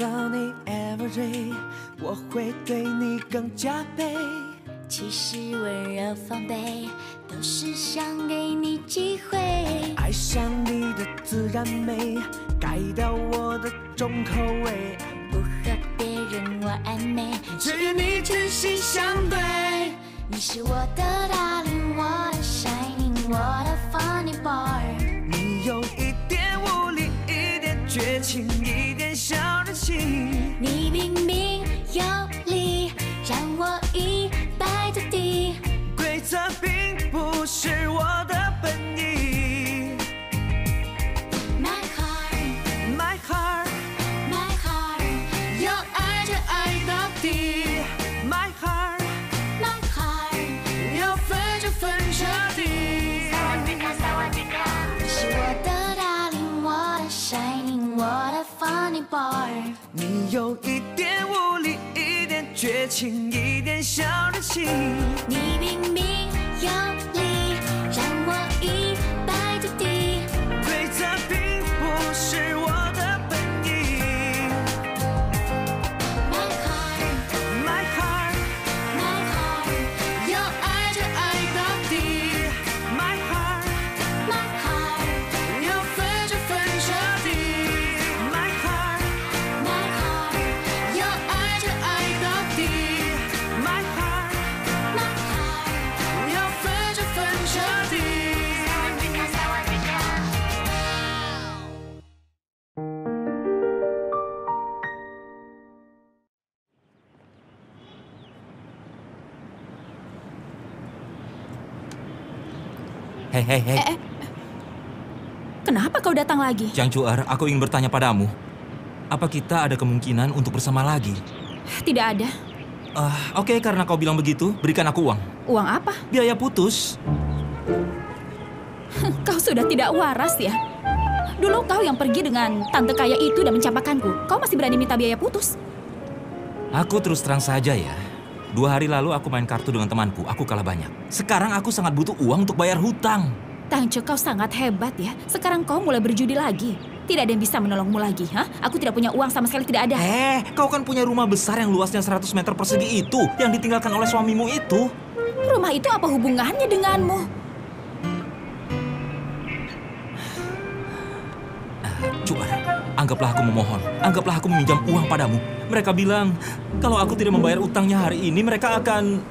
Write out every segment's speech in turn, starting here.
到你 everyday， 我会对你更加倍。其实温柔防备，都是想给你机会。爱上你的自然美，改掉我的重口味。不和别人玩暧昧，只与你真心相对。你是我的 darling， 我的 shining， 我的 funny boy。你有一点无理，一点绝情，一点小任性。你明明有理，让我一败涂地。规则并不是我的本意。My heart， My heart， My heart， 要爱就爱到底。My heart， My heart， 要分就分彻底。你是我的 darling， 我的 shining， 我的 funny boy。你有一点无理，一点绝情，一点小任性。你明明有理，让我一败涂地。规则并不是我的本意。My heart， My heart， My heart， 要爱就爱到底。My heart， My heart， 要分就分彻底。My heart， My heart， 要爱就爱到底。My heart， My heart， 要分就分彻底。Hei. Kenapa kau datang lagi? Chang Chuer, aku ingin bertanya padamu. Apa kita ada kemungkinan untuk bersama lagi? Tidak ada. Oke, karena kau bilang begitu, berikan aku uang. Uang apa? Biaya putus. Kau sudah tidak waras ya? Dulu kau yang pergi dengan tante kaya itu dan mencampakanku. Kau masih berani minta biaya putus? Aku terus terang saja ya. 2 hari lalu aku main kartu dengan temanku, aku kalah banyak. Sekarang aku sangat butuh uang untuk bayar hutang. Tangce, kau sangat hebat ya. Sekarang kau mulai berjudi lagi. Tidak ada yang bisa menolongmu lagi, ha? Aku tidak punya uang sama sekali, tidak ada. Kau kan punya rumah besar yang luasnya 100 meter persegi itu, yang ditinggalkan oleh suamimu itu. Rumah itu apa hubungannya denganmu? Chuer, anggaplah aku memohon. Anggaplah aku meminjam uang padamu. Mereka bilang, kalau aku tidak membayar utangnya hari ini, mereka akan...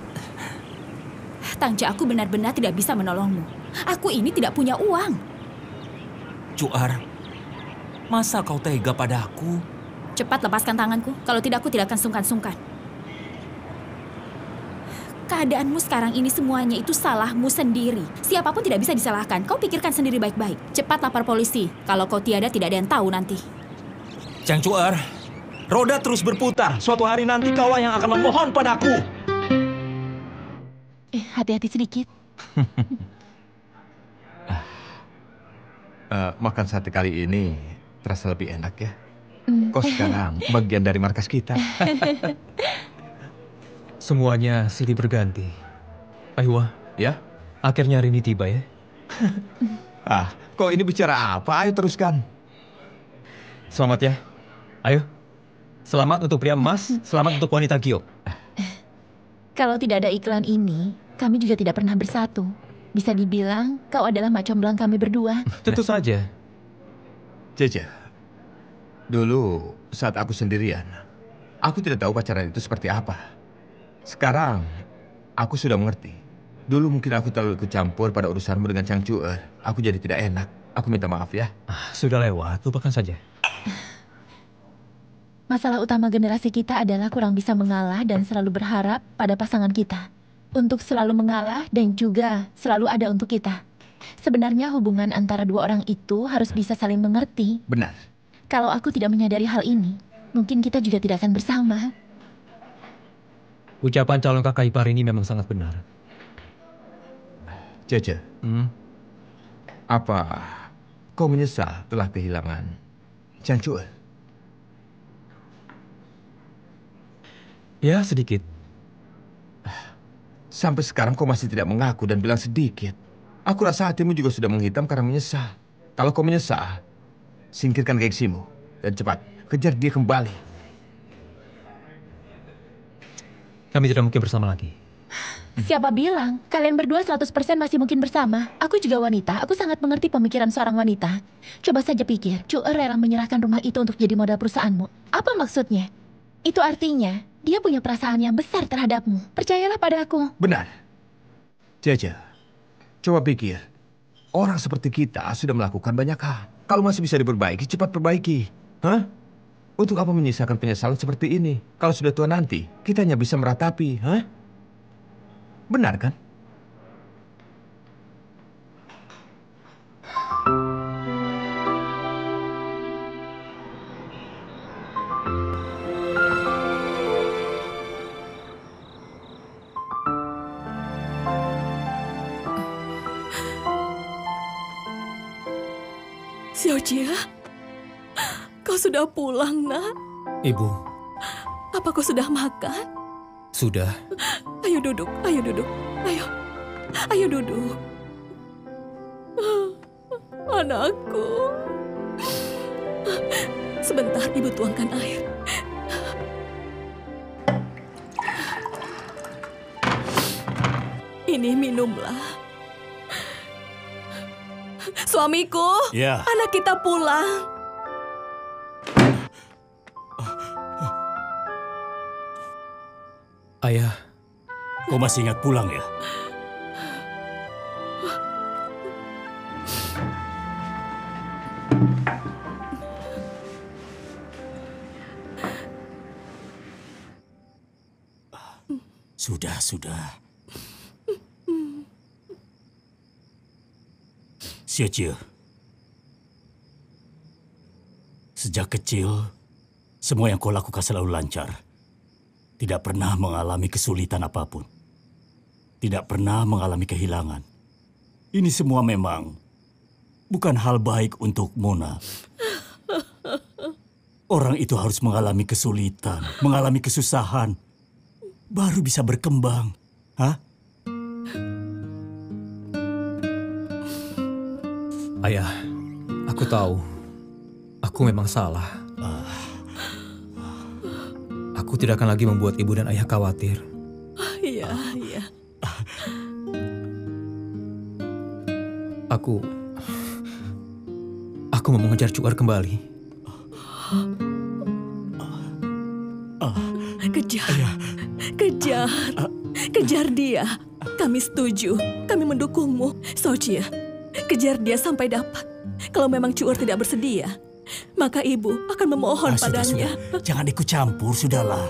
Tangce, aku benar-benar tidak bisa menolongmu. Aku ini tidak punya uang. Chuer, masa kau tega padaku? Cepat lepaskan tanganku. Kalau tidak, aku tidak akan sungkan-sungkan. Keadaanmu sekarang ini semuanya itu salahmu sendiri. Siapapun tidak bisa disalahkan. Kau pikirkan sendiri baik-baik. Cepat lapor polisi. Kalau kau tiada, tidak ada yang tahu nanti. Chang Chuer, roda terus berputar. Suatu hari nanti kau yang akan memohon padaku. Hati-hati sedikit. Makan sate kali ini terasa lebih enak ya. Kau sekarang bagian dari markas kita. Semuanya silih berganti. Aywa, Ya? akhirnya hari ini tiba ya. Kau ini bicara apa? Ayo teruskan. Selamat ya. Ayo. Selamat untuk pria emas, selamat untuk wanita giok. Kalau tidak ada iklan ini, kami juga tidak pernah bersatu. Bisa dibilang kau adalah mak comblang kami berdua. Tentu saja. Cece, dulu saat aku sendirian, aku tidak tahu pacaran itu seperti apa. Sekarang, aku sudah mengerti. Dulu mungkin aku terlalu ikut campur pada urusanmu dengan Chang Chuer. Aku jadi tidak enak. Aku minta maaf ya. Sudah lewat, lupakan saja. Masalah utama generasi kita adalah kurang bisa mengalah dan selalu berharap pada pasangan kita. Untuk selalu mengalah dan juga selalu ada untuk kita. Sebenarnya hubungan antara dua orang itu harus bisa saling mengerti. Benar. Kalau aku tidak menyadari hal ini, mungkin kita juga tidak akan bersama. Ucapan calon kakak ipar ini memang sangat benar. Cece, apa kau menyesal telah kehilangan Chang Chuer? Ya, sedikit. Sampai sekarang kau masih tidak mengaku dan bilang sedikit. Aku rasa hatimu juga sudah menghitam karena menyesal. Kalau kau menyesal, singkirkan gengsimu dan cepat kejar dia kembali. kami tidak mungkin bersama lagi. Siapa bilang? Kalian berdua 100% masih mungkin bersama. Aku juga wanita, aku sangat mengerti pemikiran seorang wanita. Coba saja pikir, Chuer rela menyerahkan rumah itu untuk jadi modal perusahaanmu. Apa maksudnya? Itu artinya, dia punya perasaan yang besar terhadapmu. Percayalah padaku. Benar. Jeje, coba pikir. Orang seperti kita sudah melakukan banyak hal. Kalau masih bisa diperbaiki, cepat perbaiki. Hah? Untuk apa menyisakan penyesalan seperti ini? Kalau sudah tua nanti, kita hanya bisa meratapi. Hah? Benar kan? Xiaojia, kau sudah pulang, nak? Ibu, Apa kau sudah makan? sudah. Ayo duduk, ayo duduk. Ayo duduk. Anakku. Sebentar, ibu tuangkan air. Ini minumlah. Suamiku, Ya. anak kita pulang. Ayah, Kau masih ingat pulang ya? Sudah. Xiaojie, sejak kecil, semua yang kau lakukan selalu lancar. Tidak pernah mengalami kesulitan apapun. Tidak pernah mengalami kehilangan. Ini semua memang bukan hal baik untuk Mona. Orang itu harus mengalami kesulitan, mengalami kesusahan, baru bisa berkembang. Hah? ayah, aku tahu. Aku memang salah. Aku tidak akan lagi membuat ibu dan ayah khawatir. Iya. Aku mau mengejar Chuer kembali. Kejar dia. Kami setuju. Kami mendukungmu. Xiaojie, kejar dia sampai dapat. Kalau memang Chuer tidak bersedia, maka ibu akan memohon padanya. Sudah. Jangan ikut campur, sudahlah.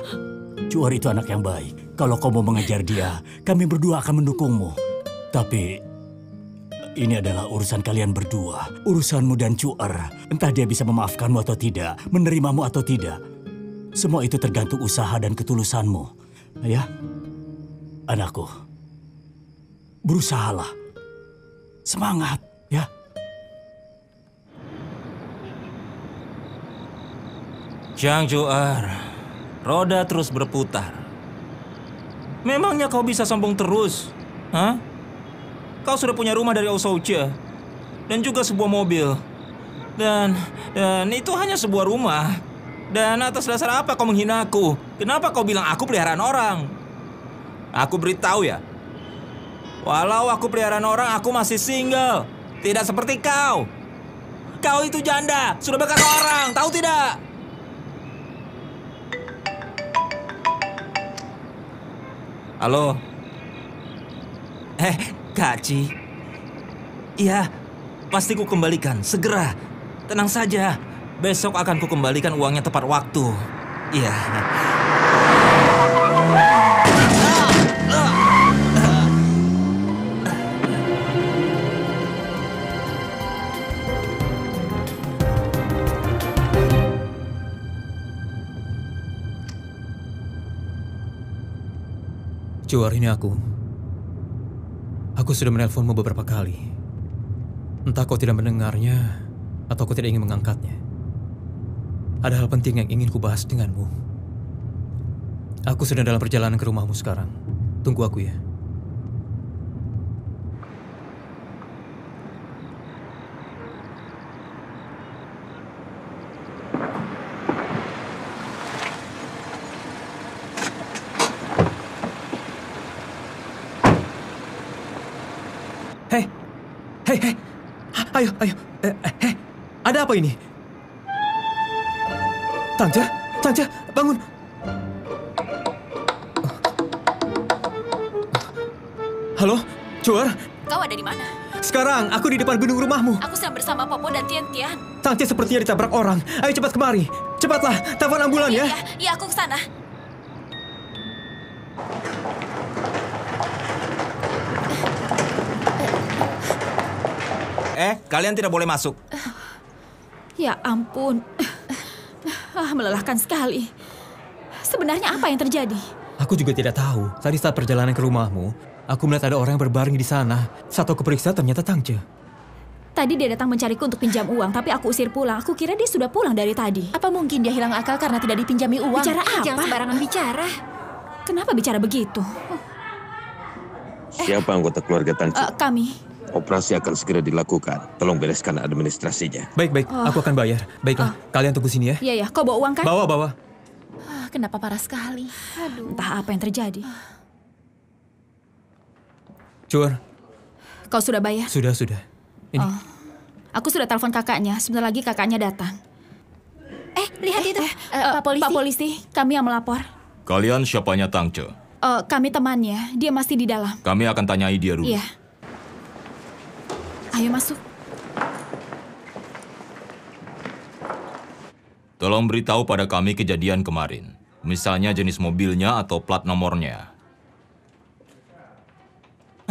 Chuer itu anak yang baik. Kalau kau mau mengejar dia, kami berdua akan mendukungmu. Tapi ini adalah urusan kalian berdua. Urusanmu dan Chuer. Entah dia bisa memaafkanmu atau tidak, menerimamu atau tidak. Semua itu tergantung usaha dan ketulusanmu. Ya, anakku. Berusahalah. Semangat, ya. Zhang Chuer, roda terus berputar. Memangnya kau bisa sombong terus? Hah? Kau sudah punya rumah dari Osouche dan juga sebuah mobil. Dan itu hanya sebuah rumah. Dan atas dasar apa kau menghina aku? Kenapa kau bilang aku peliharaan orang? Aku beritahu ya. Walau aku peliharaan orang, aku masih single. Tidak seperti kau. Kau itu janda, sudah berkata orang, tahu tidak? Halo? Kak Ci. Iya, pasti ku kembalikan, segera. Tenang saja, besok akan ku kembalikan uangnya tepat waktu. Iya. Chuer, ini aku. Aku sudah menelponmu beberapa kali. Entah kau tidak mendengarnya, atau kau tidak ingin mengangkatnya. Ada hal penting yang ingin kubahas denganmu. Aku sedang dalam perjalanan ke rumahmu sekarang. Tunggu aku ya. Hei, hei, hei. Ayo, ayo. Hei, ada apa ini? Tangce, Tangce, bangun. Halo, Cuar. Kau ada di mana? Sekarang aku di depan gedung rumahmu. Aku sedang bersama Popo dan Tian. Tangce sepertinya ditabrak orang. Ayo cepat kemari. Cepatlah, telepon ambulan ya. Iya, aku ke sana. Kalian tidak boleh masuk. Ya ampun. Melelahkan sekali. Sebenarnya apa yang terjadi? Aku juga tidak tahu. Tadi saat perjalanan ke rumahmu, aku melihat ada orang yang berbaring di sana. Saat aku periksa ternyata Tangce. Tadi dia datang mencariku untuk pinjam uang, tapi aku usir pulang. Aku kira dia sudah pulang dari tadi. Apa mungkin dia hilang akal karena tidak dipinjami uang? Bicara apa? Jangan sembarangan bicara. Kenapa bicara begitu? Siapa anggota keluarga Tangce? Kami. Operasi akan segera dilakukan. Tolong bereskan administrasinya. Baik, aku akan bayar. Baiklah, kalian tunggu sini ya. Iya, kau bawa uang kan? Bawa. Kenapa parah sekali? Aduh. Entah apa yang terjadi. Cuar. Kau sudah bayar? Sudah. Ini. Aku sudah telepon kakaknya. Sebentar lagi kakaknya datang. Lihat itu. Pak Polisi. Pak Polisi, kami yang melapor. Kalian siapanya Tangce? Kami temannya. Dia masih di dalam. Kami akan tanyai dia dulu. Iya. Ayo masuk. Tolong beritahu pada kami kejadian kemarin. Misalnya jenis mobilnya atau plat nomornya.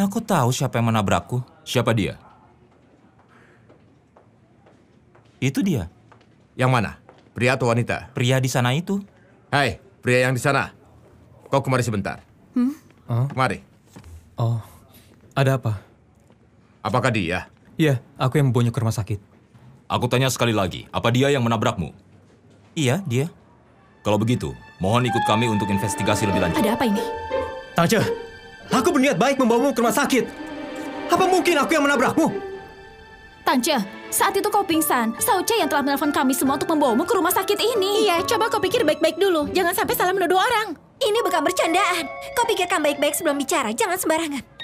Aku tahu siapa yang menabrakku. Siapa dia? Itu dia. Yang mana? Pria atau wanita? Pria di sana itu. Hai, pria yang di sana. Kau kemari sebentar. Kemari. Oh, ada apa? Apakah dia? Iya, aku yang membawanya ke rumah sakit. Aku tanya sekali lagi, apa dia yang menabrakmu? Iya, dia. Kalau begitu, mohon ikut kami untuk investigasi lebih lanjut. Ada apa ini? Tangce, aku berniat baik membawamu ke rumah sakit. Apa mungkin aku yang menabrakmu? Tangce, saat itu kau pingsan. Sauce yang telah menelpon kami semua untuk membawamu ke rumah sakit ini. Iya, coba kau pikir baik-baik dulu. Jangan sampai salah menuduh orang. Ini bukan bercandaan. Kau pikirkan baik-baik sebelum bicara. Jangan sembarangan.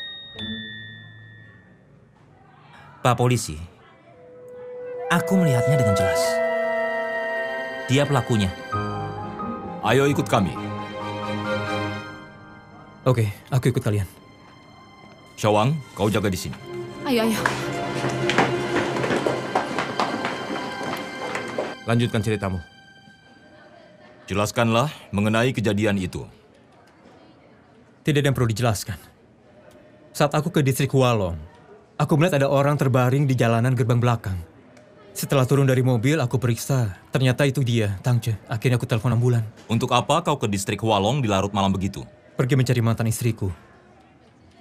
Pak Polisi, aku melihatnya dengan jelas. Dia pelakunya. Ayo ikut kami. Oke, aku ikut kalian. Syawang, kau jaga di sini. Ayo. Lanjutkan ceritamu. Jelaskanlah mengenai kejadian itu. Tidak ada yang perlu dijelaskan. Saat aku ke distrik Hualong, aku melihat ada orang terbaring di jalanan gerbang belakang. Setelah turun dari mobil, aku periksa. Ternyata itu dia, Tangce. Akhirnya aku telepon ambulan. Untuk apa kau ke distrik Hualong di larut malam begitu? Pergi mencari mantan istriku.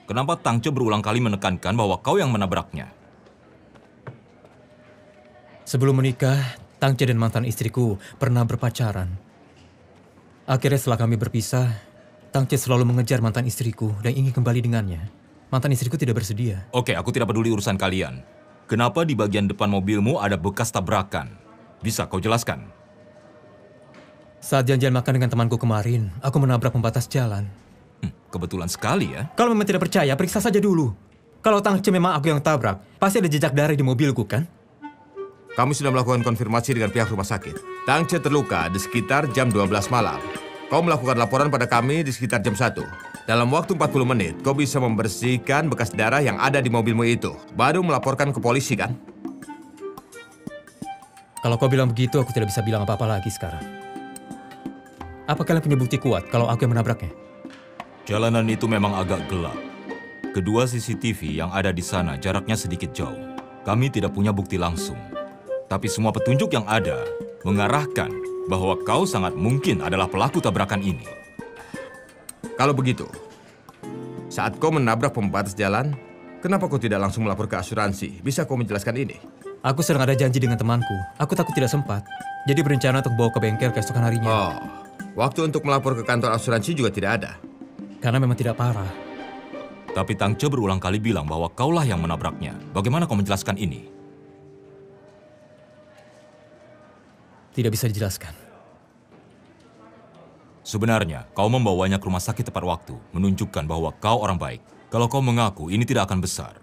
Kenapa Tangce berulang kali menekankan bahwa kau yang menabraknya? Sebelum menikah, Tangce dan mantan istriku pernah berpacaran. Akhirnya setelah kami berpisah, Tangce selalu mengejar mantan istriku dan ingin kembali dengannya. Mantan istriku tidak bersedia. Oke, aku tidak peduli urusan kalian. Kenapa di bagian depan mobilmu ada bekas tabrakan? Bisa kau jelaskan? Saat janjian makan dengan temanku kemarin, aku menabrak pembatas jalan. Kebetulan sekali ya. Kalau memang tidak percaya, periksa saja dulu. Kalau Tangce memang aku yang tabrak, pasti ada jejak darah di mobilku kan? Kami sudah melakukan konfirmasi dengan pihak rumah sakit. Tangce terluka di sekitar jam 12 malam. Kau melakukan laporan pada kami di sekitar jam 1. Dalam waktu 40 menit, kau bisa membersihkan bekas darah yang ada di mobilmu itu. Baru melaporkan ke polisi, kan? Kalau kau bilang begitu, aku tidak bisa bilang apa-apa lagi sekarang. Apa kalian punya bukti kuat kalau aku yang menabraknya? Jalanan itu memang agak gelap. Kedua CCTV yang ada di sana jaraknya sedikit jauh. Kami tidak punya bukti langsung. Tapi semua petunjuk yang ada mengarahkan bahwa kau sangat mungkin adalah pelaku tabrakan ini. Kalau begitu, saat kau menabrak pembatas jalan, kenapa kau tidak langsung melapor ke asuransi? Bisa kau menjelaskan ini? Aku sedang ada janji dengan temanku. Aku takut tidak sempat. Jadi berencana untuk bawa ke bengkel keesokan harinya. Oh, waktu untuk melapor ke kantor asuransi juga tidak ada? Karena memang tidak parah. Tapi Tangce berulang kali bilang bahwa kaulah yang menabraknya. Bagaimana kau menjelaskan ini? Tidak bisa dijelaskan. Sebenarnya, kau membawanya ke rumah sakit tepat waktu, menunjukkan bahwa kau orang baik. Kalau kau mengaku, ini tidak akan besar.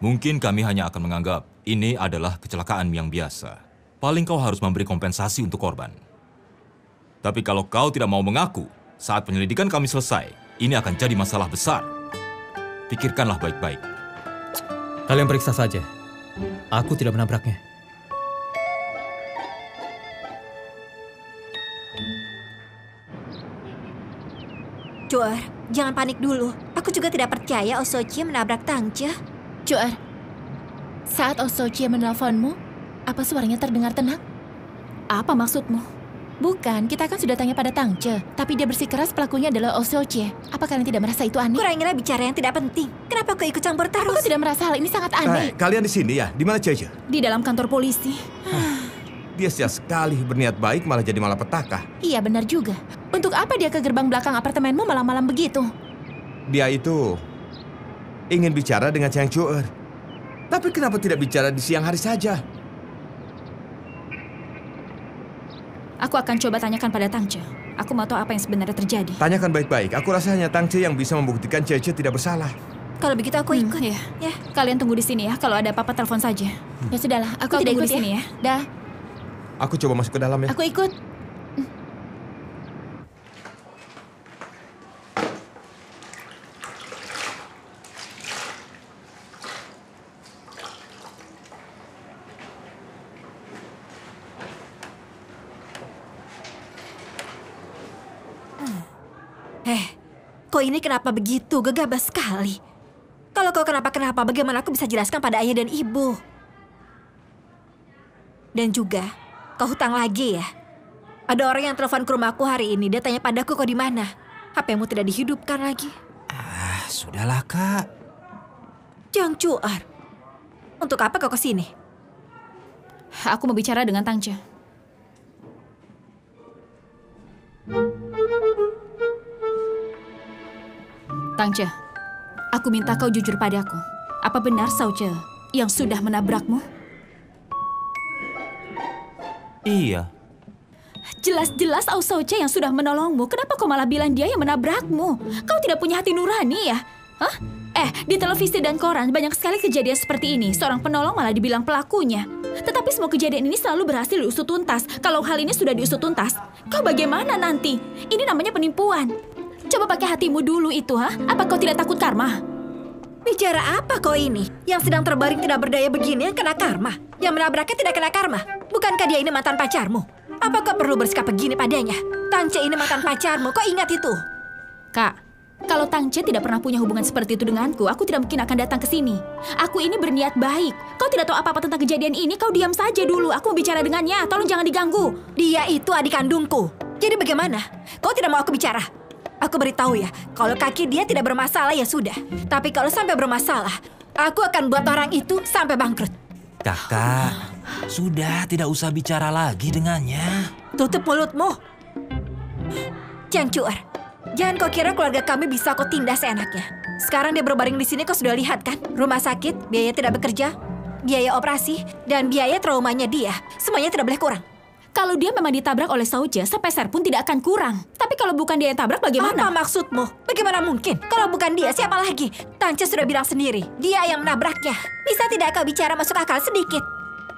Mungkin kami hanya akan menganggap ini adalah kecelakaan yang biasa. Paling kau harus memberi kompensasi untuk korban. Tapi kalau kau tidak mau mengaku, saat penyelidikan kami selesai, ini akan jadi masalah besar. Pikirkanlah baik-baik. Kalian periksa saja. Aku tidak menabraknya. Cuar, jangan panik dulu. Aku juga tidak percaya Oh Sochie menabrak Tangce. Cuar, saat Oh Sochie menelponmu, apa suaranya terdengar tenang? Apa maksudmu? Bukan, kita kan sudah tanya pada Tangce, tapi dia bersikeras pelakunya adalah Oh Sochie. Apa kalian tidak merasa itu aneh? Kurangilah bicara yang tidak penting. Kenapa kau ikut campur terus? Aku tidak merasa hal ini sangat aneh. Kalian di sini ya? Di mana Cece? Di dalam kantor polisi. Dia sia sekali berniat baik malah jadi malapetaka. Iya, benar juga. Untuk apa dia ke gerbang belakang apartemenmu malam-malam begitu? Dia itu ingin bicara dengan Chang Chuer. Tapi kenapa tidak bicara di siang hari saja? Aku akan coba tanyakan pada Tangce. Aku mau tahu apa yang sebenarnya terjadi. Tanyakan baik-baik. Aku rasa hanya Tang Ce yang bisa membuktikan Cece tidak bersalah. Kalau begitu aku ikut. Ya. Kalian tunggu di sini ya. Kalau ada apa-apa telepon saja. Ya sudahlah, aku Kau tidak tunggu ikut di sini ya. Dah, Aku coba masuk ke dalam ya. aku ikut. Kau ini kenapa begitu gegabah sekali? Kalau kau kenapa-kenapa, bagaimana aku bisa jelaskan pada ayah dan ibu? Dan juga, kau hutang lagi ya? Ada orang yang telepon ke rumahku hari ini, dia tanya padaku kau di mana. HP-mu tidak dihidupkan lagi. Sudahlah, Kak. Chang Chuer, untuk apa kau kesini? Aku mau bicara dengan Tangce. Tangce, aku minta kau jujur padaku. Apa benar Sauce yang sudah menabrakmu? Iya. Jelas-jelas Oh Sauce yang sudah menolongmu. Kenapa kau malah bilang dia yang menabrakmu? Kau tidak punya hati nurani ya? Hah? Di televisi dan koran banyak sekali kejadian seperti ini. Seorang penolong malah dibilang pelakunya. Tetapi semua kejadian ini selalu berhasil diusut tuntas. Kalau hal ini sudah diusut tuntas, kau bagaimana nanti? Ini namanya penipuan. Coba pakai hatimu dulu itu, ha? Apa kau tidak takut karma? Bicara apa kau ini? Yang sedang terbaring tidak berdaya begini yang kena karma. Yang menabraknya tidak kena karma. Bukankah dia ini mantan pacarmu? Apa kau perlu bersikap begini padanya? Tangce ini mantan pacarmu, kau ingat itu? Kak, kalau Tangce tidak pernah punya hubungan seperti itu denganku, aku tidak mungkin akan datang ke sini. Aku ini berniat baik. Kau tidak tahu apa-apa tentang kejadian ini, kau diam saja dulu. Aku mau bicara dengannya, tolong jangan diganggu. Dia itu adik kandungku. Jadi bagaimana? Kau tidak mau aku bicara? Aku beritahu ya, kalau kaki dia tidak bermasalah ya sudah. Tapi kalau sampai bermasalah, aku akan buat orang itu sampai bangkrut. Kakak, sudah tidak usah bicara lagi dengannya. Tutup mulutmu. Chang Chuer, jangan kau kira keluarga kami bisa kau tindas seenaknya. Sekarang dia berbaring di sini, kau sudah lihat kan? Rumah sakit, biaya tidak bekerja, biaya operasi, dan biaya traumanya dia. Semuanya tidak boleh kurang. Kalau dia memang ditabrak oleh Sauce, sepeser pun tidak akan kurang. Tapi kalau bukan dia yang tabrak, bagaimana? Apa maksudmu? Bagaimana mungkin? Kalau bukan dia, siapa lagi? Tangce sudah bilang sendiri, dia yang menabraknya. Bisa tidak kau bicara masuk akal sedikit?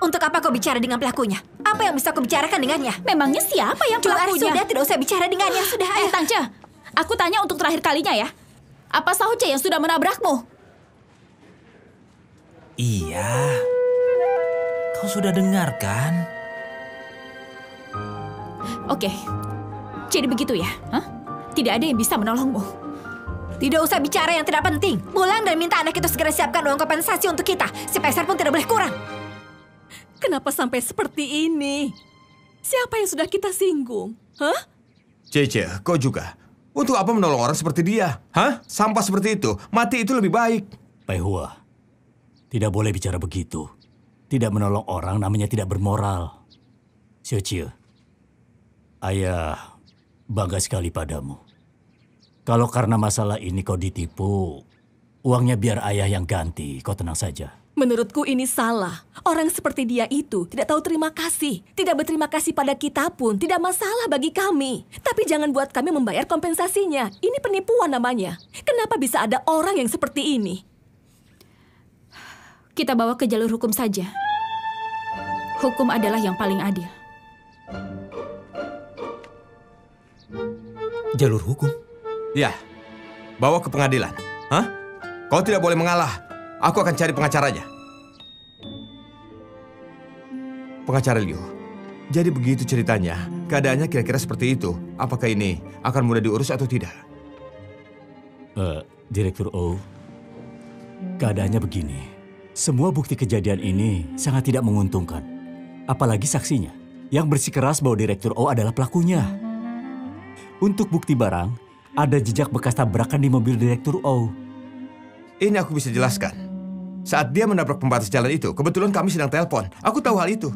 Untuk apa kau bicara dengan pelakunya? Apa yang bisa kau bicarakan dengannya? Memangnya siapa yang pelakunya? Sudah, tidak usah bicara dengannya. Sudah, ayo. Tangce, aku tanya untuk terakhir kalinya ya. Apa Sauce yang sudah menabrakmu? Iya. Kau sudah dengar kan? Oke, jadi begitu ya? Hah? Tidak ada yang bisa menolongmu. Tidak usah bicara yang tidak penting. Pulang dan minta anak itu segera siapkan uang kompensasi untuk kita. Sepeser pun tidak boleh kurang. Kenapa sampai seperti ini? Siapa yang sudah kita singgung? Hah? Cece, kau juga. Untuk apa menolong orang seperti dia? Hah? Sampah seperti itu. Mati itu lebih baik. Pai Hua, tidak boleh bicara begitu. Tidak menolong orang namanya tidak bermoral. Siocie, ayah bangga sekali padamu. Kalau karena masalah ini kau ditipu, uangnya biar ayah yang ganti. Kau tenang saja. Menurutku ini salah. Orang seperti dia itu tidak tahu terima kasih. Tidak berterima kasih pada kita pun tidak masalah bagi kami. Tapi jangan buat kami membayar kompensasinya. Ini penipuan namanya. Kenapa bisa ada orang yang seperti ini? kita bawa ke jalur hukum saja. Hukum adalah yang paling adil. Jalur hukum? Ya, bawa ke pengadilan. Hah? Kau tidak boleh mengalah. Aku akan cari pengacaranya. Pengacara Liu, jadi begitu ceritanya. Keadaannya kira-kira seperti itu. Apakah ini akan mudah diurus atau tidak? Direktur O, keadaannya begini. Semua bukti kejadian ini sangat tidak menguntungkan. Apalagi saksinya yang bersikeras bahwa Direktur O adalah pelakunya. Untuk bukti barang, ada jejak bekas tabrakan di mobil Direktur O. Ini aku bisa jelaskan. Saat dia menabrak pembatas jalan itu, kebetulan kami sedang telepon. Aku tahu hal itu.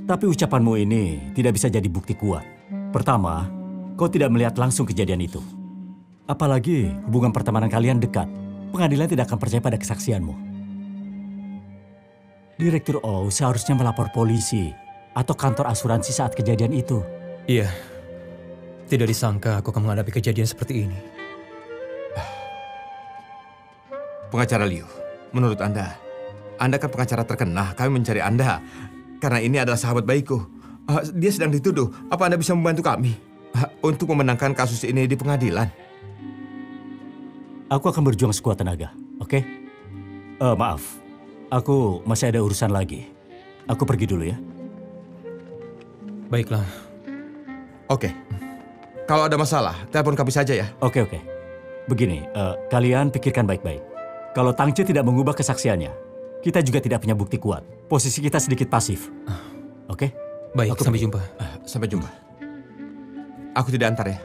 Tapi ucapanmu ini tidak bisa jadi bukti kuat. Pertama, kau tidak melihat langsung kejadian itu. Apalagi hubungan pertemanan kalian dekat. Pengadilan tidak akan percaya pada kesaksianmu. Direktur O seharusnya melapor polisi atau kantor asuransi saat kejadian itu. Iya. Tidak disangka aku akan menghadapi kejadian seperti ini. Pengacara Liu, menurut Anda kan pengacara terkenal. Kami mencari Anda karena ini adalah sahabat baikku. Dia sedang dituduh. Apa Anda bisa membantu kami untuk memenangkan kasus ini di pengadilan? Aku akan berjuang sekuat tenaga, oke? Maaf, aku masih ada urusan lagi. Aku pergi dulu ya. Baiklah. Oke. Kalau ada masalah, telepon kami saja ya. Oke. Begini, kalian pikirkan baik-baik. Kalau Tang Ce tidak mengubah kesaksiannya, kita juga tidak punya bukti kuat. Posisi kita sedikit pasif. Oke? Baik, sampai jumpa. Sampai jumpa. Aku tidak antar ya.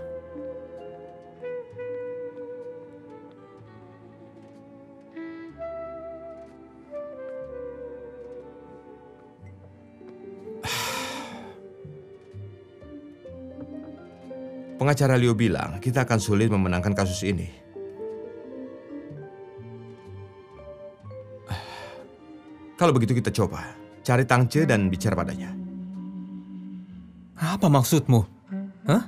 Pengacara Liu bilang kita akan sulit memenangkan kasus ini. Kalau begitu kita coba cari Tang Ce dan bicara padanya. Apa maksudmu? Hah?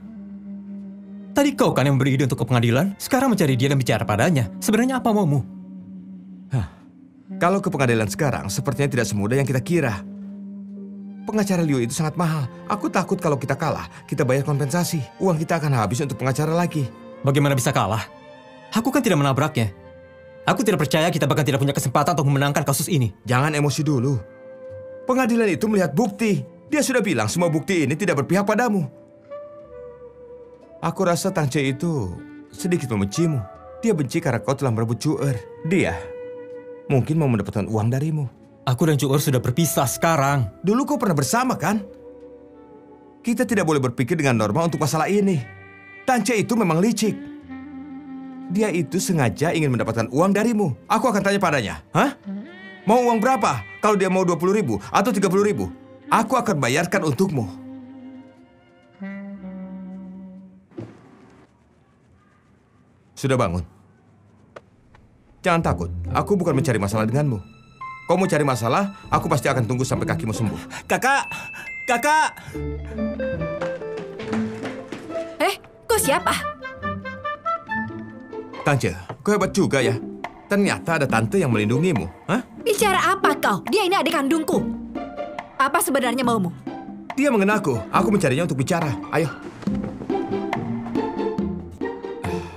Tadi kau kan yang memberi ide untuk ke pengadilan, sekarang mencari dia dan bicara padanya. Sebenarnya apa maumu? Kalau ke pengadilan sekarang, sepertinya tidak semudah yang kita kira. Pengacara Liu itu sangat mahal. Aku takut kalau kita kalah, kita bayar kompensasi. Uang kita akan habis untuk pengacara lagi. Bagaimana bisa kalah? Aku kan tidak menabraknya. Aku tidak percaya kita bahkan tidak punya kesempatan untuk memenangkan kasus ini. Jangan emosi dulu. Pengadilan itu melihat bukti. Dia sudah bilang semua bukti ini tidak berpihak padamu. Aku rasa Tang Ce itu sedikit membencimu. Dia benci karena kau telah merebut Cuer. Dia mungkin mau mendapatkan uang darimu. Aku dan Cuer sudah berpisah sekarang. Dulu kau pernah bersama kan? Kita tidak boleh berpikir dengan normal untuk masalah ini. Tang Ce itu memang licik. Dia itu sengaja ingin mendapatkan uang darimu. Aku akan tanya padanya. Hah? Mau uang berapa? Kalau dia mau 20.000 atau 30.000, aku akan bayarkan untukmu. Sudah bangun? Jangan takut. Aku bukan mencari masalah denganmu. Kau mau cari masalah, aku pasti akan tunggu sampai kakimu sembuh. Kakak! Kakak! Kau siapa? Tang Ce, kau hebat juga ya. Ternyata ada tante yang melindungimu. Hah? Bicara apa kau? Dia ini adik kandungku. Apa sebenarnya maumu? Dia mengenalku. Aku mencarinya untuk bicara. Ayo.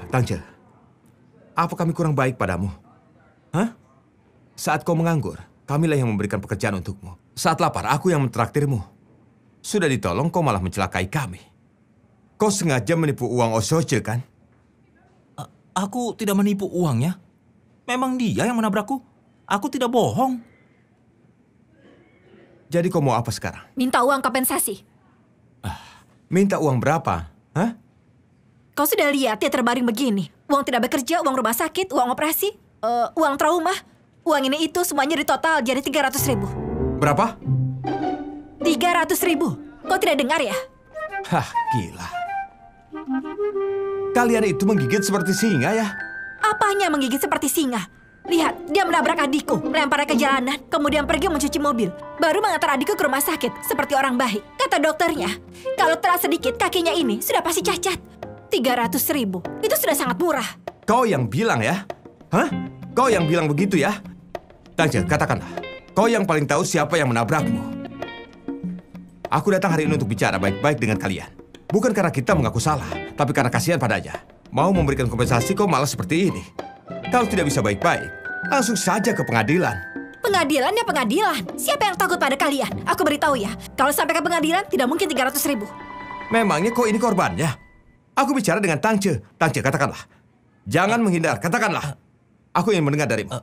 Tang Ce, apa kami kurang baik padamu? Hah? Saat kau menganggur, kamilah yang memberikan pekerjaan untukmu. Saat lapar, aku yang mentraktirmu. Sudah ditolong, kau malah mencelakai kami. Kau sengaja menipu uang Osoce, kan? Aku tidak menipu uangnya. Memang dia yang menabrakku. Aku tidak bohong. Jadi kau mau apa sekarang? Minta uang kompensasi. Minta uang berapa? Hah? Kau sudah lihat dia terbaring begini. Uang tidak bekerja, uang rumah sakit, uang operasi, uang trauma. Uang ini itu semuanya ditotal jadi 300.000. Berapa? 300.000. Kau tidak dengar ya? Hah, gila. Kalian itu menggigit seperti singa ya? Apanya menggigit seperti singa? Lihat, dia menabrak adikku, melemparnya ke jalanan, kemudian pergi mencuci mobil. Baru mengantar adikku ke rumah sakit, seperti orang baik. Kata dokternya, kalau telat sedikit kakinya ini sudah pasti cacat. 300.000, itu sudah sangat murah. Kau yang bilang ya? Hah? Kau yang bilang begitu ya? Tangce, katakanlah. Kau yang paling tahu siapa yang menabrakmu. Aku datang hari ini untuk bicara baik-baik dengan kalian. Bukan karena kita mengaku salah, tapi karena kasihan padanya. Mau memberikan kompensasi kau malah seperti ini. Kalau tidak bisa baik-baik, langsung saja ke pengadilan. Pengadilan ya pengadilan. Siapa yang takut pada kalian? Aku beritahu ya, kalau sampai ke pengadilan tidak mungkin 300.000. Memangnya kau ini korbannya? Aku bicara dengan Tangce. Tangce, katakanlah. Jangan menghindar, katakanlah. Aku ingin mendengar darimu.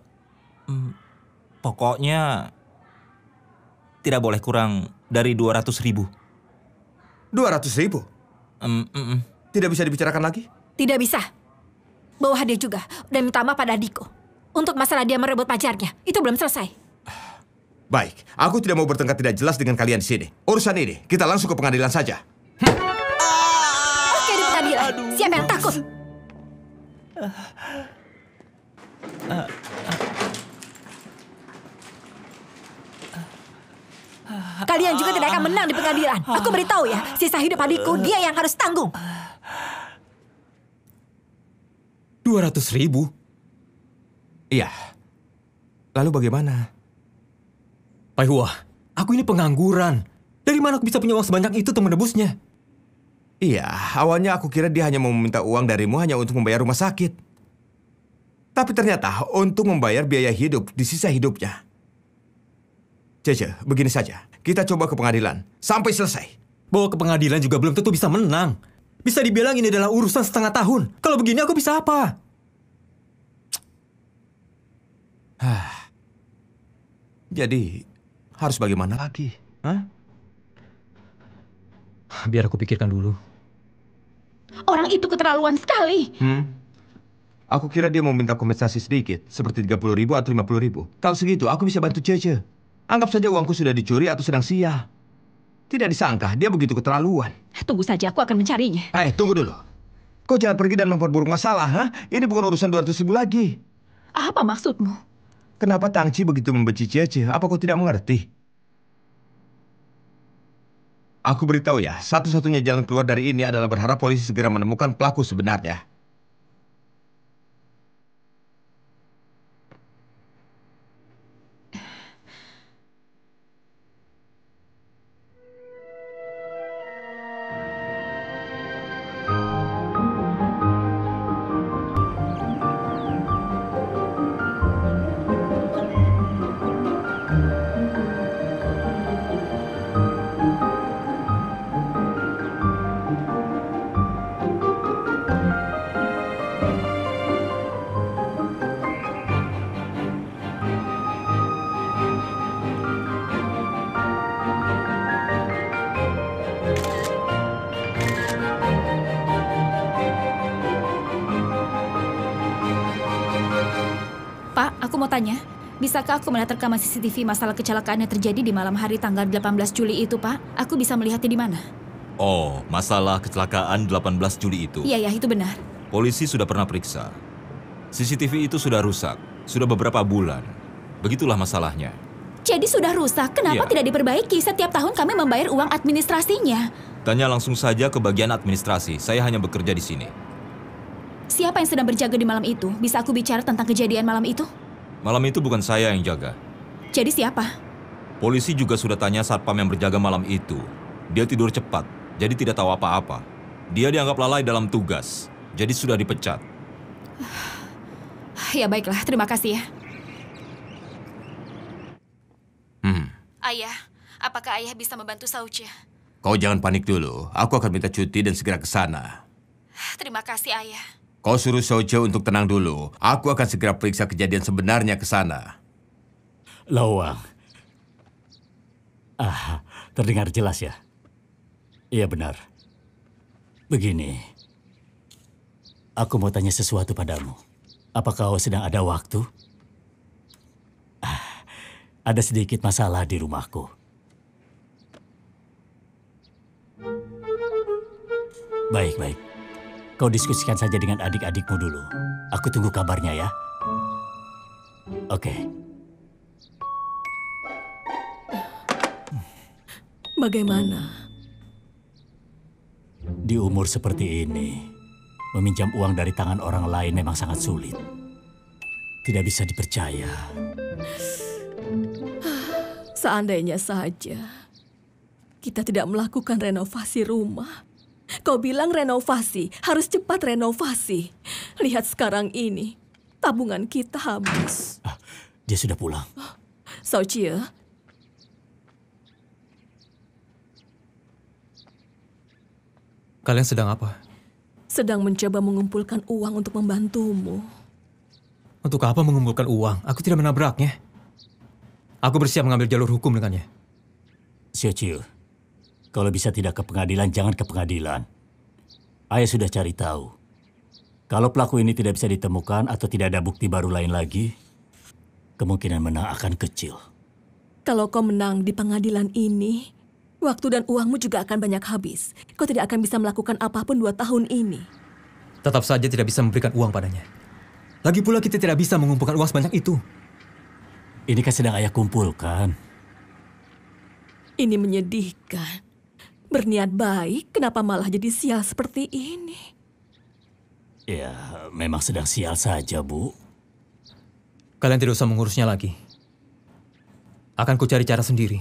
Pokoknya tidak boleh kurang dari 200.000. 200.000? Tidak bisa dibicarakan lagi? Tidak bisa. Bawa hadiah juga dan minta maaf pada adikku. Untuk masalah dia merebut pacarnya, itu belum selesai. Baik, aku tidak mau bertengkar tidak jelas dengan kalian di sini. Urusan ini, kita langsung ke pengadilan saja. Oke, di pengadilan. Siapa yang takut? Kalian juga tidak akan menang di pengadilan. Aku beritahu ya, sisa hidup adikku dia yang harus tanggung. 200.000? Iya. Lalu bagaimana? Pai Hua, aku ini pengangguran. Dari mana aku bisa punya uang sebanyak itu untuk menebusnya? Iya, awalnya aku kira dia hanya mau meminta uang darimu hanya untuk membayar rumah sakit. Tapi ternyata untuk membayar biaya hidup di sisa hidupnya. Cece, begini saja. Kita coba ke pengadilan. Sampai selesai. Bawa ke pengadilan juga belum tentu bisa menang. Bisa dibilang ini adalah urusan setengah tahun. Kalau begini aku bisa apa? Jadi, harus bagaimana lagi? Hah? Biar aku pikirkan dulu. Orang itu keterlaluan sekali. Aku kira dia mau minta kompensasi sedikit, seperti 30.000 atau 50.000. Kalau segitu, aku bisa bantu Cece. Anggap saja uangku sudah dicuri atau sedang sia. Tidak disangka, dia begitu keterlaluan. Tunggu saja, aku akan mencarinya. Tunggu dulu. Kau jangan pergi dan memperburuk masalah, ha? Ini bukan urusan 200.000 lagi. Apa maksudmu? Kenapa Tangci begitu membenci Cece? Apa kau tidak mengerti? Aku beritahu ya, satu-satunya jalan keluar dari ini adalah berharap polisi segera menemukan pelaku sebenarnya. Aku mau tanya, bisakah aku melihat rekaman CCTV masalah kecelakaan yang terjadi di malam hari tanggal 18 Juli itu, Pak? Aku bisa melihatnya di mana? Oh, masalah kecelakaan 18 Juli itu. Iya, itu benar. Polisi sudah pernah periksa. CCTV itu sudah rusak, sudah beberapa bulan. Begitulah masalahnya. Jadi sudah rusak, kenapa tidak diperbaiki? Setiap tahun kami membayar uang administrasinya. Tanya langsung saja ke bagian administrasi, saya hanya bekerja di sini. Siapa yang sedang berjaga di malam itu? Bisa aku bicara tentang kejadian malam itu? Malam itu bukan saya yang jaga. Jadi siapa? Polisi juga sudah tanya satpam yang berjaga malam itu. Dia tidur cepat, jadi tidak tahu apa-apa. Dia dianggap lalai dalam tugas, jadi sudah dipecat. Ya baiklah, terima kasih ya. Ayah, apakah ayah bisa membantu Saucia? Kau jangan panik dulu. Aku akan minta cuti dan segera ke sana. Terima kasih, ayah. Kau suruh Saucia untuk tenang dulu. Aku akan segera periksa kejadian sebenarnya ke sana. Lawang. Terdengar jelas ya? Iya benar. Begini. Aku mau tanya sesuatu padamu. Apa kau sedang ada waktu? Ada sedikit masalah di rumahku. Baik. Kau diskusikan saja dengan adik-adikmu dulu. Aku tunggu kabarnya ya. Oke. Bagaimana? Di umur seperti ini, meminjam uang dari tangan orang lain memang sangat sulit. Tidak bisa dipercaya. Seandainya saja kita tidak melakukan renovasi rumah. Kau bilang renovasi, harus cepat renovasi. Lihat sekarang ini, tabungan kita habis. Dia sudah pulang. Sochie, Kalian sedang apa? sedang mencoba mengumpulkan uang untuk membantumu. Untuk apa mengumpulkan uang? Aku tidak menabraknya. Aku bersiap mengambil jalur hukum dengannya. Sochie, kalau bisa tidak ke pengadilan, jangan ke pengadilan. Ayah sudah cari tahu. Kalau pelaku ini tidak bisa ditemukan atau tidak ada bukti baru lain lagi, kemungkinan menang akan kecil. Kalau kau menang di pengadilan ini, waktu dan uangmu juga akan banyak habis. Kau tidak akan bisa melakukan apapun 2 tahun ini. Tetap saja tidak bisa memberikan uang padanya. Lagi pula kita tidak bisa mengumpulkan uang sebanyak itu. Ini kan sedang ayah kumpulkan. Ini menyedihkan. Berniat baik, kenapa malah jadi sial seperti ini? Ya, memang sedang sial saja, Bu. Kalian tidak usah mengurusnya lagi. Akan ku cari cara sendiri.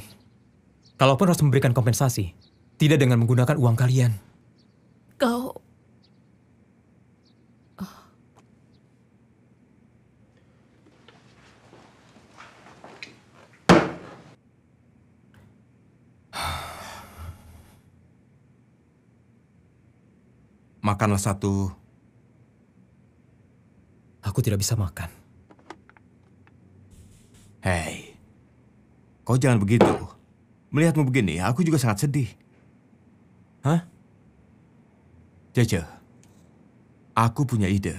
Kalaupun harus memberikan kompensasi, tidak dengan menggunakan uang kalian. Kau... Makanlah satu. Aku tidak bisa makan. Hei, kau jangan begitu. Melihatmu begini, aku juga sangat sedih. Hah? Jeje, aku punya ide.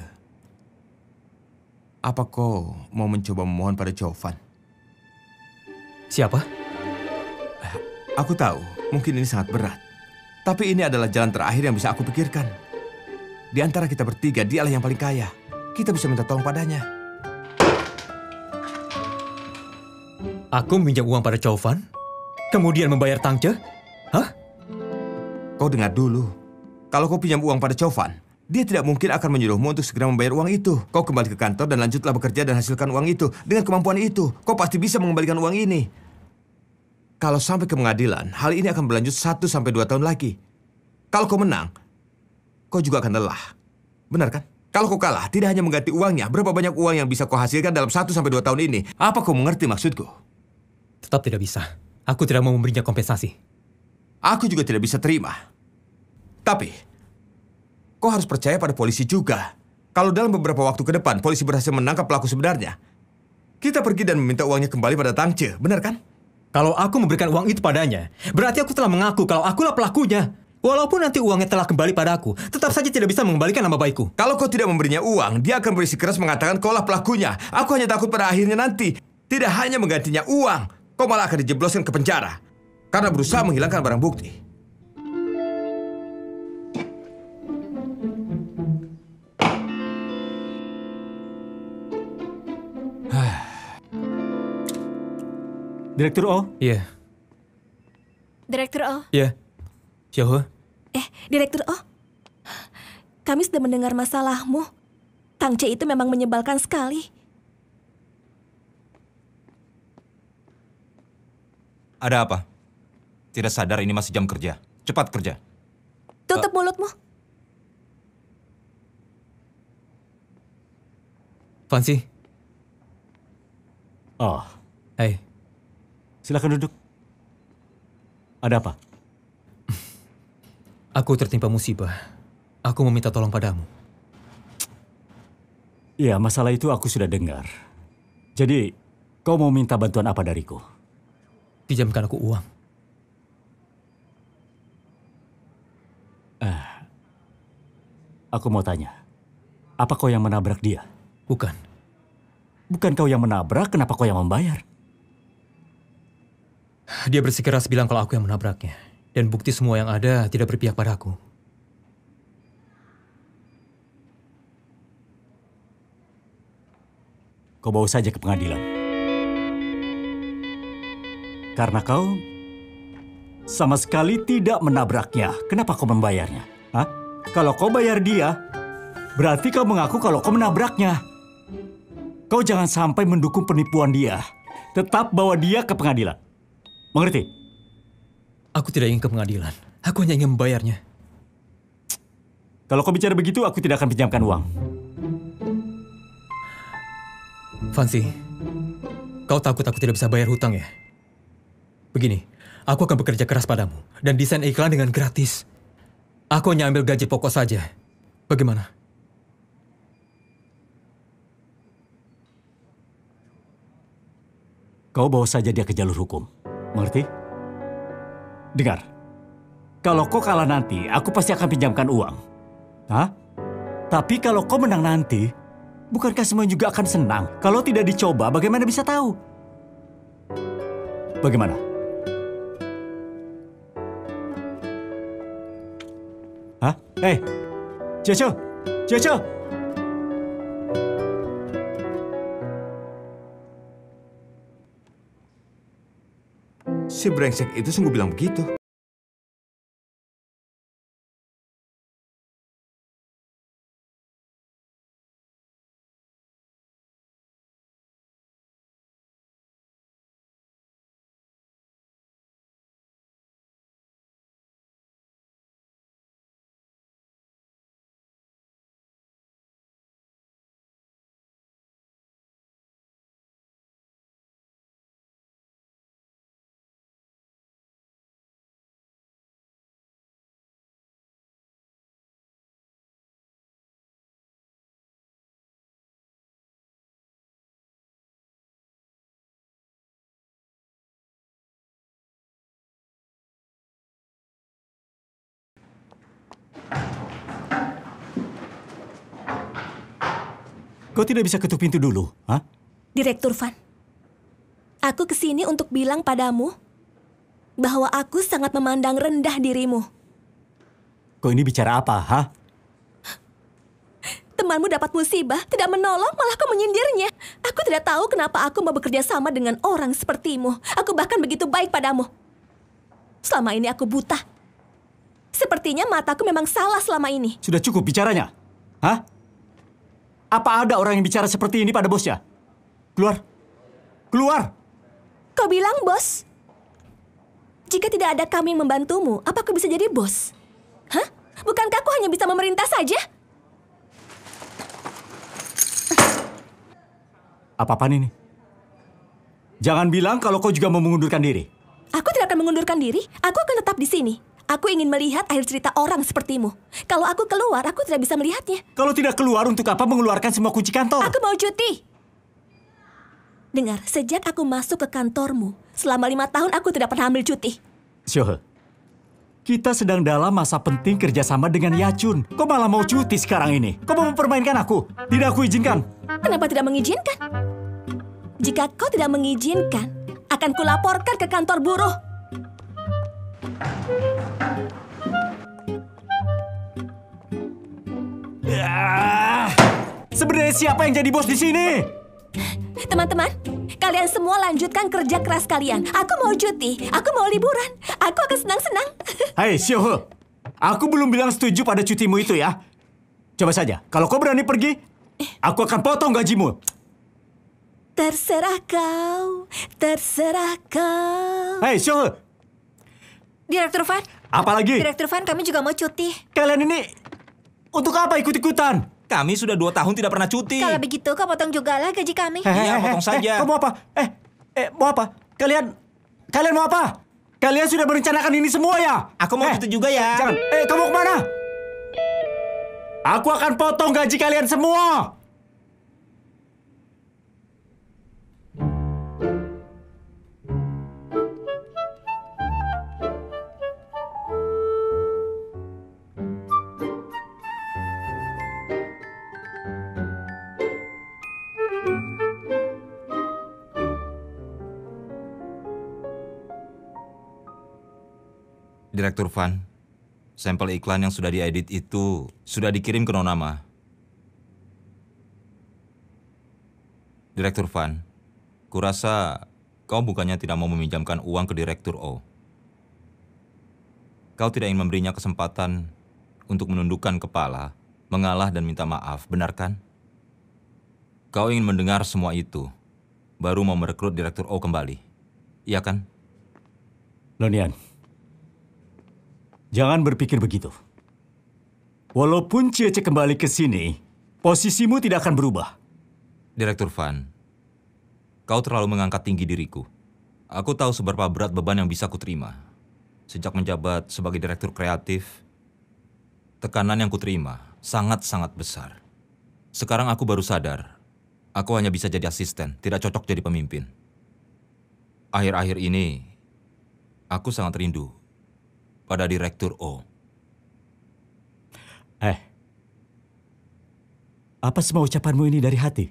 Apa kau mau mencoba memohon pada Jovan? Siapa? Aku tahu, mungkin ini sangat berat. Tapi ini adalah jalan terakhir yang bisa aku pikirkan. Di antara kita bertiga, dialah yang paling kaya. Kita bisa minta tolong padanya. Aku meminjam uang pada Jovan, kemudian membayar Tangce? Hah? Kau dengar dulu. Kalau kau pinjam uang pada Jovan, dia tidak mungkin akan menyuruhmu untuk segera membayar uang itu. Kau kembali ke kantor dan lanjutlah bekerja dan hasilkan uang itu. Dengan kemampuan itu, kau pasti bisa mengembalikan uang ini. Kalau sampai ke pengadilan, hal ini akan berlanjut 1 sampai 2 tahun lagi. Kalau kau menang, kau juga akan lelah. Benar kan? Kalau kau kalah, tidak hanya mengganti uangnya, berapa banyak uang yang bisa kau hasilkan dalam 1 sampai 2 tahun ini? Apa kau mengerti maksudku? Tetap tidak bisa. Aku tidak mau memberinya kompensasi. Aku juga tidak bisa terima. Tapi, kau harus percaya pada polisi juga. Kalau dalam beberapa waktu ke depan, polisi berhasil menangkap pelaku sebenarnya, kita pergi dan meminta uangnya kembali pada Tangce, benar kan? Kalau aku memberikan uang itu padanya, berarti aku telah mengaku kalau akulah pelakunya. Walaupun nanti uangnya telah kembali padaku, tetap saja tidak bisa mengembalikan nama baikku. Kalau kau tidak memberinya uang, dia akan bersikeras mengatakan kaulah pelakunya. Aku hanya takut pada akhirnya nanti, tidak hanya menggantinya uang, kau malah akan dijebloskan ke penjara karena berusaha menghilangkan barang bukti. Direktur O? Iya. Direktur O. Iya. Xiaohe? Direktur O, kami sudah mendengar masalahmu. Tangce itu memang menyebalkan sekali. Ada apa? Tidak sadar ini masih jam kerja. Cepat kerja. Tutup mulutmu. Fancy? Oh, Hei. silakan duduk. Ada apa? Aku tertimpa musibah. Aku meminta tolong padamu. Ya, masalah itu aku sudah dengar. Jadi, kau mau minta bantuan apa dariku? Pinjamkan aku uang. Aku mau tanya. Apa kau yang menabrak dia? Bukan. Bukan kau yang menabrak, kenapa kau yang membayar? Dia bersikeras bilang kalau aku yang menabraknya. Dan bukti semua yang ada tidak berpihak padaku. Kau bawa saja ke pengadilan. Karena kau sama sekali tidak menabraknya. Kenapa kau membayarnya? Hah? Kalau kau bayar dia, berarti kau mengaku kalau kau menabraknya. Kau jangan sampai mendukung penipuan dia. Tetap bawa dia ke pengadilan. Mengerti? Aku tidak ingin ke pengadilan. Aku hanya ingin membayarnya. Kalau kau bicara begitu, aku tidak akan pinjamkan uang. Fancy, kau takut aku tidak bisa bayar hutang ya? Begini, aku akan bekerja keras padamu dan desain iklan dengan gratis. Aku hanya ambil gaji pokok saja. Bagaimana? Kau bawa saja dia ke jalur hukum. Mengerti? Dengar. Kalau kau kalah nanti, aku pasti akan pinjamkan uang. Hah? Tapi kalau kau menang nanti, bukankah semua juga akan senang? Kalau tidak dicoba, bagaimana bisa tahu? Bagaimana? Hah? Jojo! Jojo! Si brengsek itu sungguh bilang begitu. Kau tidak bisa ketuk pintu dulu, hah? Direktur Van, aku kesini untuk bilang padamu bahwa aku sangat memandang rendah dirimu. Kau ini bicara apa, hah? Temanmu dapat musibah, tidak menolong, malah kau menyindirnya. Aku tidak tahu kenapa aku mau bekerja sama dengan orang sepertimu. Aku bahkan begitu baik padamu. Selama ini aku buta. Sepertinya mataku memang salah selama ini. Sudah cukup bicaranya, hah? Apa ada orang yang bicara seperti ini pada bosnya? Keluar! Keluar! Kau bilang bos? Jika tidak ada kami yang membantumu, apa kau bisa jadi bos? Hah? Bukankah aku hanya bisa memerintah saja? Apa-apaan ini? Jangan bilang kalau kau juga mau mengundurkan diri. Aku tidak akan mengundurkan diri. Aku akan tetap di sini. Aku ingin melihat akhir cerita orang sepertimu. Kalau aku keluar, aku tidak bisa melihatnya. Kalau tidak keluar, untuk apa mengeluarkan semua kunci kantor? Aku mau cuti. Dengar, sejak aku masuk ke kantormu, selama 5 tahun aku tidak pernah ambil cuti. Syohe, kita sedang dalam masa penting kerjasama dengan Yachun. Kau malah mau cuti sekarang ini? Kau mau mempermainkan aku? Tidak aku izinkan. Kenapa tidak mengizinkan? Jika kau tidak mengizinkan, akan kulaporkan ke kantor buruh. Sebenarnya siapa yang jadi bos di sini? Teman-teman, kalian semua lanjutkan kerja keras kalian. Aku mau cuti, aku mau liburan. Aku akan senang-senang. Hai, Syohe. Aku belum bilang setuju pada cutimu itu ya. Coba saja, kalau kau berani pergi, aku akan potong gajimu. Terserah kau, terserah kau. Hai, Syohe. Direktur Van. Apa lagi? Direktur Van, kami juga mau cuti. Kalian ini untuk apa ikut-ikutan? Kami sudah 2 tahun tidak pernah cuti. Kalau begitu, kau potong juga lah gaji kami. Iya, potong saja. Kau mau apa? Mau apa? Kalian mau apa? Kalian sudah merencanakan ini semua ya? Aku mau cuti juga ya. Jangan. Kamu mau kemana? Aku akan potong gaji kalian semua. Direktur Van, sampel iklan yang sudah diedit itu sudah dikirim ke Nona Ma. Direktur Van, kurasa kau bukannya tidak mau meminjamkan uang ke Direktur O. Kau tidak ingin memberinya kesempatan untuk menundukkan kepala, mengalah dan minta maaf, benar kan? Kau ingin mendengar semua itu, baru mau merekrut Direktur O kembali, iya kan? Lonian, jangan berpikir begitu. Walaupun Cece kembali ke sini, posisimu tidak akan berubah. Direktur Van, kau terlalu mengangkat tinggi diriku. Aku tahu seberapa berat beban yang bisa kuterima. Sejak menjabat sebagai direktur kreatif, tekanan yang kuterima sangat-sangat besar. Sekarang aku baru sadar, aku hanya bisa jadi asisten, tidak cocok jadi pemimpin. Akhir-akhir ini, aku sangat rindu pada Direktur O. Apa semua ucapanmu ini dari hati?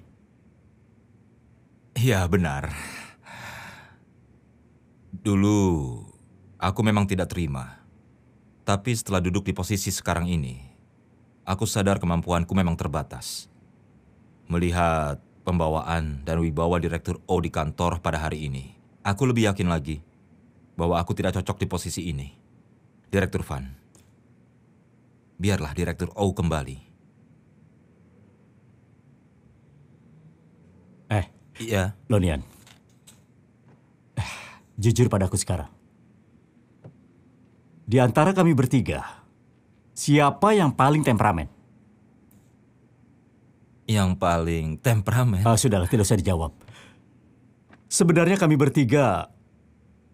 Iya, benar. Dulu, aku memang tidak terima. Tapi setelah duduk di posisi sekarang ini, aku sadar kemampuanku memang terbatas. Melihat pembawaan dan wibawa Direktur O di kantor pada hari ini, aku lebih yakin lagi bahwa aku tidak cocok di posisi ini. Direktur Van, biarlah Direktur O kembali. Iya. Lonian, jujur padaku sekarang. Di antara kami bertiga, siapa yang paling temperamen? Yang paling temperamen? Sudahlah, tidak usah dijawab. Sebenarnya kami bertiga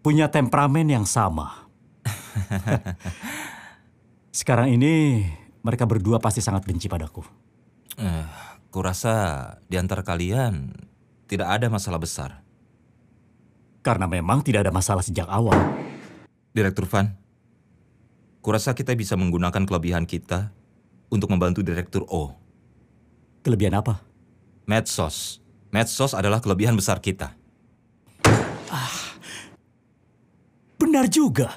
punya temperamen yang sama. Sekarang ini mereka berdua pasti sangat benci padaku. Kurasa di antara kalian tidak ada masalah besar. Karena memang tidak ada masalah sejak awal. Direktur Van, kurasa kita bisa menggunakan kelebihan kita untuk membantu Direktur O. Kelebihan apa? Medsos. Medsos adalah kelebihan besar kita. Benar juga.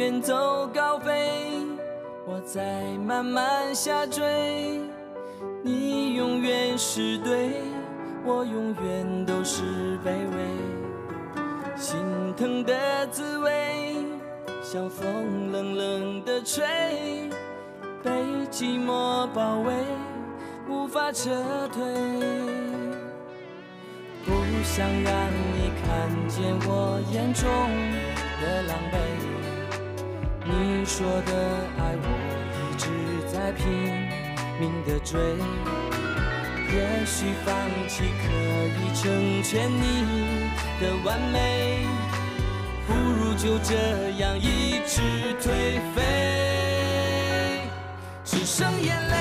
远走高飞，我在慢慢下坠。你永远是对，我永远都是卑微。心疼的滋味，像风冷冷的吹，被寂寞包围，无法撤退。不想让你看见我眼中的狼狈。你说的爱我一直在拼命地追，也许放弃可以成全你的完美，不如就这样一直颓废，只剩眼泪，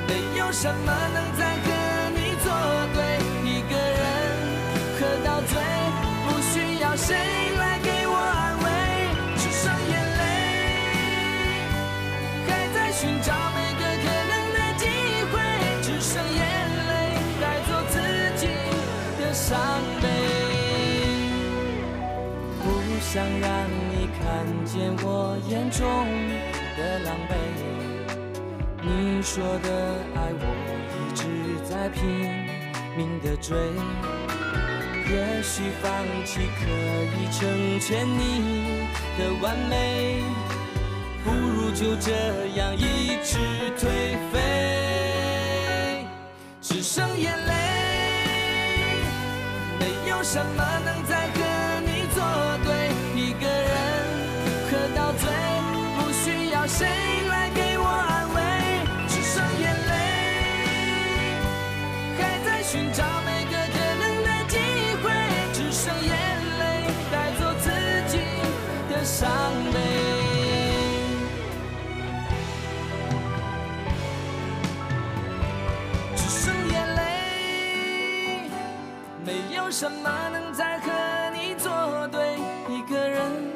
没有什么能再和你作对，一个人喝到醉，不需要谁来给我安慰。寻找每个可能的机会，只剩眼泪带走自己的伤悲。不想让你看见我眼中的狼狈。你说的爱我一直在拼命地追，也许放弃可以成全你的完美。不如就这样一直颓废，只剩眼泪，没有什么能再和你作对，一个人喝到醉，不需要谁来给我安慰，只剩眼泪，还在寻找每个可能的机会，只剩眼泪带走自己的伤悲。有什么能再和你作对？一个人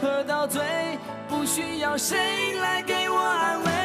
喝到醉，不需要谁来给我安慰。